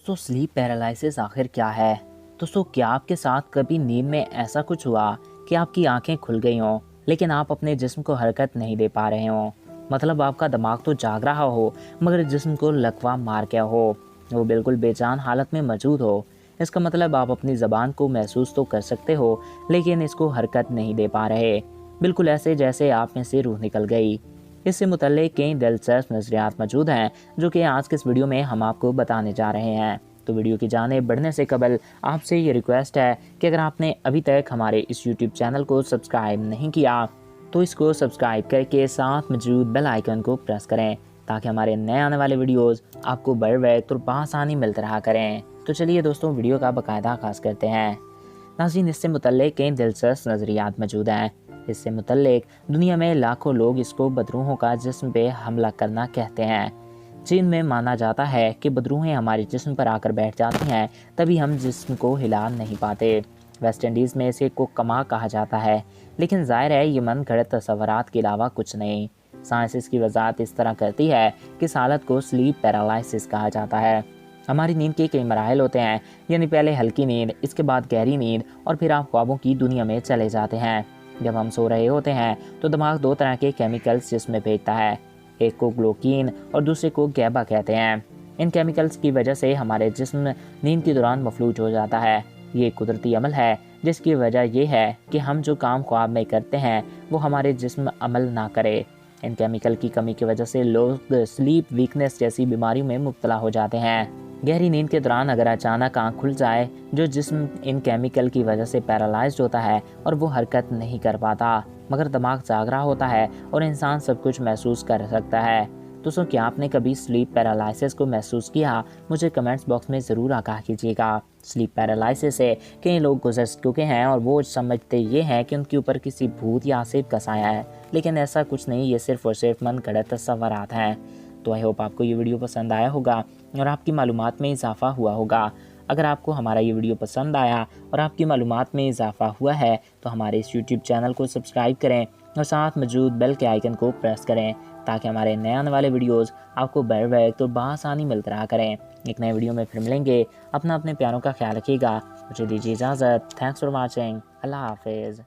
दोस्तों sleep paralysis आखिर क्या है? दोस्तों क्या आपके साथ कभी नींद में ऐसा कुछ हुआ कि आपकी आंखें खुल गई हों लेकिन आप अपने जिस्म को हरकत नहीं दे पा रहे हों? मतलब आपका दिमाग तो जाग रहा हो मगर जिस्म को लकवा मार गया हो, वो बिल्कुल बेजान हालत में मौजूद हो। इसका मतलब आप अपनी ज़बान को महसूस तो कर सकते हो लेकिन इसको हरकत नहीं दे पा रहे, बिल्कुल ऐसे जैसे आप में से रूह निकल गई। इससे मुतल्लिक़ कई दिलचस्प नज़रियात मौजूद हैं जो कि आज के इस वीडियो में हम आपको बताने जा रहे हैं। तो वीडियो की जानिब बढ़ने से कबल आपसे ये रिक्वेस्ट है कि अगर आपने अभी तक हमारे इस यूट्यूब चैनल को सब्सक्राइब नहीं किया तो इसको सब्सक्राइब करके साथ मौजूद बेल आइकन को प्रेस करें ताकि हमारे नए आने वाले वीडियोस आपको बर वक्त और बआसानी मिलते रहा करें। तो चलिए दोस्तों वीडियो का बाकायदा आगाज़ करते हैं। नाज़रीन, इससे मुतल्लिक़ कई दिलचस्प नज़रियात मौजूद हैं। इससे मुतल्लिक़ दुनिया में लाखों लोग इसको बदरूहों का जिस्म पे हमला करना कहते हैं। चीन में माना जाता है कि बदरूहें हमारे जिस्म पर आकर बैठ जाती हैं, तभी हम जिस्म को हिला नहीं पाते। वेस्ट इंडीज़ में इसे कोकमा कहा जाता है, लेकिन ज़ाहिर है ये मन गढ़ंत तसव्वुरात के अलावा कुछ नहीं। साइंस इसकी वजाहत इस तरह करती है कि इस हालत को स्लीप पैरालिसिस कहा जाता है। हमारी नींद के कई मराहिल होते हैं, यानी पहले हल्की नींद, इसके बाद गहरी नींद और फिर आप ख्वाबों की दुनिया में चले जाते हैं। जब हम सो रहे होते हैं तो दिमाग दो तरह के केमिकल्स जिस्म में भेजता है, एक को ग्लोकीन और दूसरे को गैबा कहते हैं। इन केमिकल्स की वजह से हमारे जिस्म नींद के दौरान मफलूज हो जाता है। ये कुदरती अमल है जिसकी वजह यह है कि हम जो काम ख्वाब में करते हैं वो हमारे जिस्म अमल ना करे। इन केमिकल की कमी की वजह से लोग स्लीप वीकनेस जैसी बीमारियों में मुब्तला हो जाते हैं। गहरी नींद के दौरान अगर अचानक आँख खुल जाए, जो जिस्म इन केमिकल की वजह से पैरालाइज्ड होता है और वो हरकत नहीं कर पाता, मगर दिमाग जाग रहा होता है और इंसान सब कुछ महसूस कर सकता है। दोस्तों क्या आपने कभी स्लीप पैरालिसिस को महसूस किया? मुझे कमेंट्स बॉक्स में ज़रूर आगाह कीजिएगा। स्लीप पैरालिसिस से कई लोग गुजर चुके हैं और वो समझते ये हैं कि उनके ऊपर किसी भूत या आसिफ का साया है, लेकिन ऐसा कुछ नहीं, ये सिर्फ और सिर्फ मन गढ़ंत तसव्वुरात हैं। तो आई होप आपको ये वीडियो पसंद आया होगा और आपकी मालूमात में इजाफा हुआ होगा। अगर आपको हमारा ये वीडियो पसंद आया और आपकी मालूमात में इजाफा हुआ है तो हमारे इस यूट्यूब चैनल को सब्सक्राइब करें और साथ मौजूद बेल के आइकन को प्रेस करें ताकि हमारे नए आने वाले वीडियोस आपको बर वक्त और बआसानी मिलते रहा करें। एक नए वीडियो में फिर मिलेंगे। अपने प्यारों का ख्याल रखिएगा। मुझे दीजिए इजाज़त। Thanks for watching. अल्लाह हाफिज़।